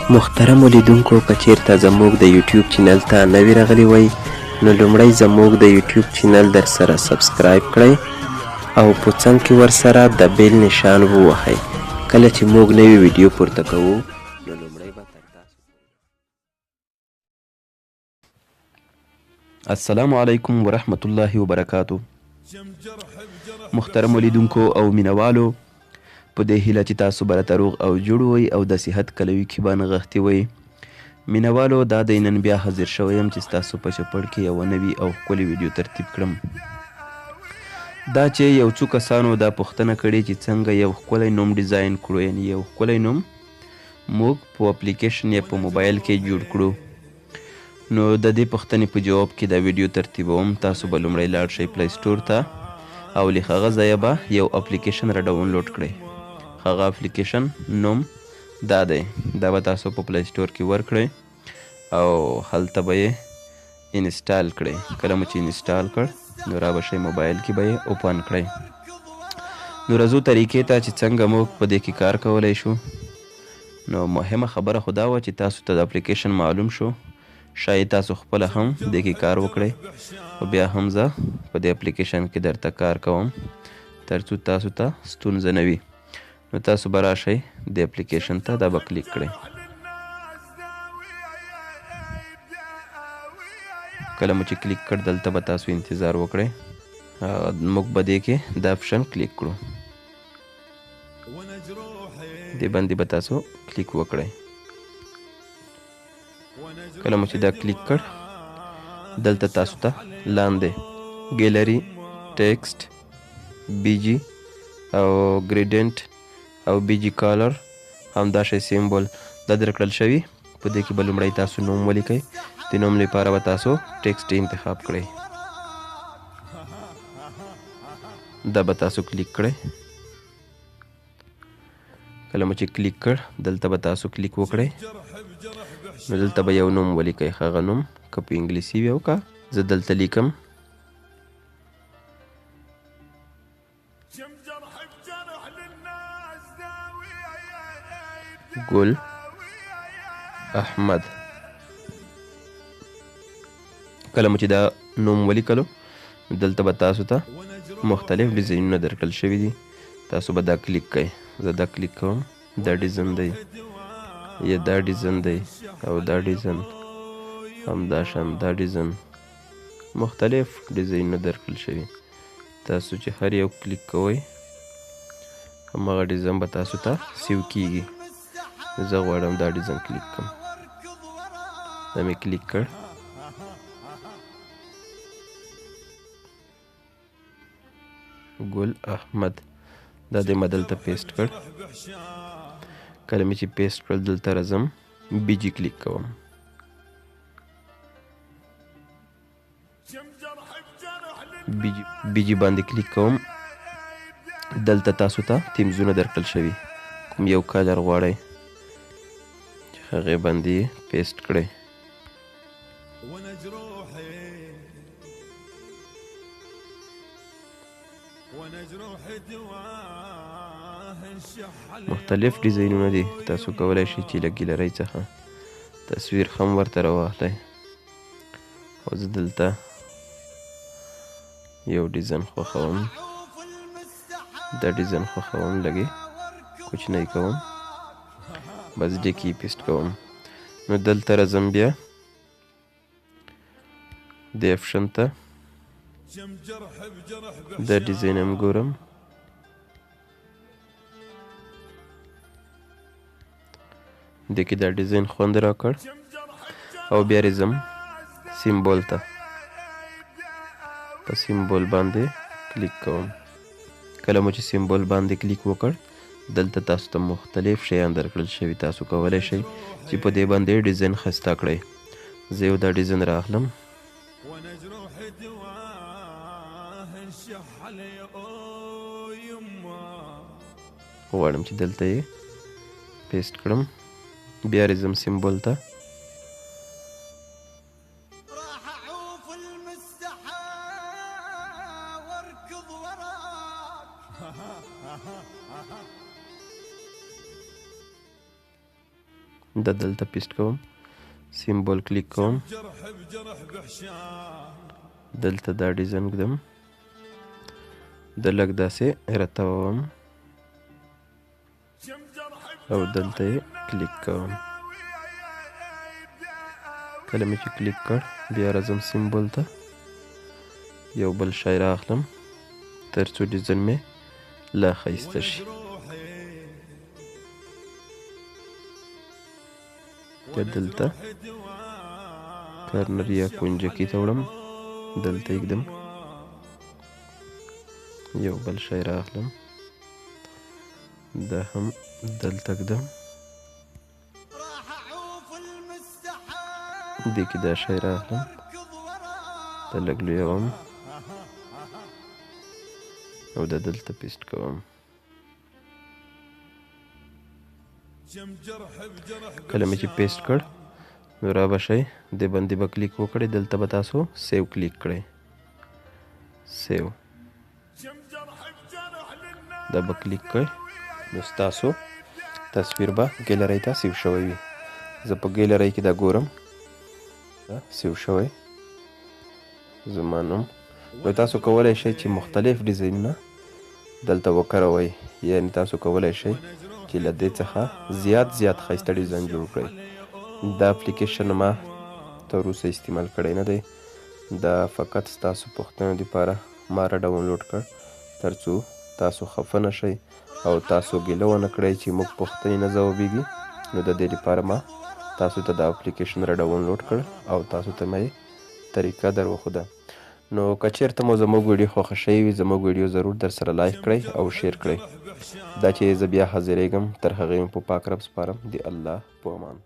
محترمو لیدونکو که چیرته زموږ د یوټیوب چینل ته نوي راغلي وئ نو لومړی زموږ د یوټیوب چینل در سره سبسکرایب کړئ او په څنګ کې ورسره د بیل نشان ووهئ. کله چې موږ نوې ویډیو پورته کوو نو لومړی به تر تاسو. السلام علیکم ورحمت الله وبرکاتو. محترمو لیدونکو او مینوالو، په دې هیله چې تاسو به راته روغ او جوړ وئ او د صحت کلوي کې به نغښتي وئ. مینوالو، دا دی نن بیا حاضر شوی یم چې ستاسو په چپړ کې یوه نوي او ښکلې ویډیو ترتیب کړم. دا چې یو څو کسانو دا پوښتنه کړې چې څنګه یو ښکلی نوم ډیزاین کړو، یعنې یو ښکلی نوم موږ په اپلیکیشن یا په موبایل کې جوړ کړو. نو د دې پوښتنې په جواب کې دا ویډیو ترتیبوم. تاسو به لومړی لاړ شئ پلی سټور ته او له هغه ځایه به یو اپلیکیشن را ډاونلوډ کړئ. هغه اپلیکیشن نوم دا دی، دا به تاسو په پلی سټور کې ورکړئ او هلته به یې انسټال کړئ. کله مو چې انسټال کړ نو را به شئ موبایل کې به یې اوپن کړئ. نو راځو طریقې ته چې څنګه موږ په دې کې کار کولی شو. نو مهمه خبره خو دا وه چې تاسو ته د اپلیکیشن معلوم شو، شاید تاسو خپله هم دې کې کار وکړئ او بیا هم زه په دې اپلیکیشن کې درته کار کوم تر څو تاسو ته ستونزه نه وي. نو تاسو به راشئ د اپلیکیشن ته، دا به کلیک کړئ. کله مو چې کلیک کړ دلته به تاسو انتظار وکړئ، موږ به دې کې دا اپشن کلیک کړو. دې باندې به تاسو کلیک وکړئ. کله مو چې دا کلیک کړ دلته تاسو ته لاندې ګیلري، ټیکسټ، بیجی او ګریډنټ او بیجی کالر همدا شی سیمبول دا درکړل شوي. په دې کې به لومړی تاسو نوم ولیکئ. د نوم لپاره به تاسو ټیکسټ انتخاب کړئ. دا به تاسو کلیک کړئ. کله مو چې کلیک کړ دلته به تاسو کلیک وکړئ. نو دلته به یو نوم ولیکئ، هغه نوم که په انګلیسي وي او که زه دلته لیکم ګل احمد. کله مو چې دا نوم ولیکلو دلته به تاسو ته مختلف ډیزاینونه درکړل شوي دي. تاسو به دا کلیک کوئ. زه دا کلیک کوم. دا ډیزاین دی یا دا ډیزاین دی او دا ډیزاین همداشان دا ډیزاین، مختلف ډیزاینونه درکړل شوي. تاسو چې هر یو کلیک کوئ هماغه ډیزاین به تاسو ته سیو کیږي. زه غواړم دا ډیزاین کلیک کړم. دا مې کلیک کړ. ګل احمد دا دې ما دلته پیسټ کړ. کله مې چې پیسټ کړل دلته راځم بیجی کلیک کوم. بیجی باندې کلیک کوم. دلته تاسو ته تیمزونه درکړل شوي، کوم یو کلر غواړئ چې هغې باندې یې پیسټ کړئ. مختلف ډیزاینونه دي. تاسو کولی شئ چې له ګیلرۍ څخه تصویر هم ورته راواخلئ. او زه دلته یو ډیزاین خوښوم. دا ډیزاین خوښوم، لږې کوچنی کوم، بس دې کې یې پیسټ کوم. نو دلته راځم بیا دې اپشن ته. دا ډیزاین هم ګورم. دې کې دا ډیزاین خوند راکړ او بیا راځم سیمبول ته. په سیمبول باندې کلیک کوم. کله مو چې سیمبول باندې کلیک وکړ دلته تاسو ته مختلف شیان درکړل شوي. تاسو کولی شئ چې په دې باندې ډیزاین ښایسته کړئ. زه یو دا ډیزاین رااخلم. غواړم چې دلته یې پیسټ کړم. بیا راځم سیمبول ته. دا دلته پیسټ کوم، سیمبول کلیک کوم، دلته دا ډیزاین ږدم، د لږ داسې راتووم او دلته یې کلیک کوم. کله مې چې کلیک کړ بیا راځم سیمبول ته، یو بل شی رااخلم تر څو ډیزاین مې لا ښایسته شي. بیا دلته کارنر یا کونجکي ته وړم، دلته یې ږدم، یو بل شی رااخلم، دا هم دلته ږدم، دې کې دا شی رااخلم، دا لږ لویوم او دا دلته پیسټ کوم. کله مې چې پیسټ کړ نو را به شئ، دې باندې به کلیک وکړئ، دلته به تاسو سیو کلیک کړئ، سیو دا به کلیک کړئ نو ستاسو تصویر به ګیلرۍ ته سیو شوی وي. زه په ګیلرۍ کې دا ګورم دا سیو شوی زما نوم. نو تاسو کولی شئ چې مختلف ډیزاینونه دلته وکاروئ، یعنې تاسو کولی شئ چې له دې څخه زیات ښایسته ډیزاین جوړ کړئ. دا اپلیکیشن ما تر اوسه استعمال کړی نه دی، دا فقط ستاسو پوښتنو دپاره ما را ډاونلوډ کړ تر څو تاسو خفه نه شئ او تاسو ګیله ونه کړئ چې موږ پوښتنې نه ځوابیږي. نو د دې لپاره ما تاسو ته دا اپلیکیشن را ډاونلوډ کړ او تاسو ته مې طریقه در وښوده. نو که چېرته مو زموږ ویډیو خوښه شوې وي، زموږ ویډیو ضرور در سره لایک کړئ او شیر کړئ. دا چې زه بیا حاضرېږم تر هغې مو په پاک رب سپارم. د الله په امان.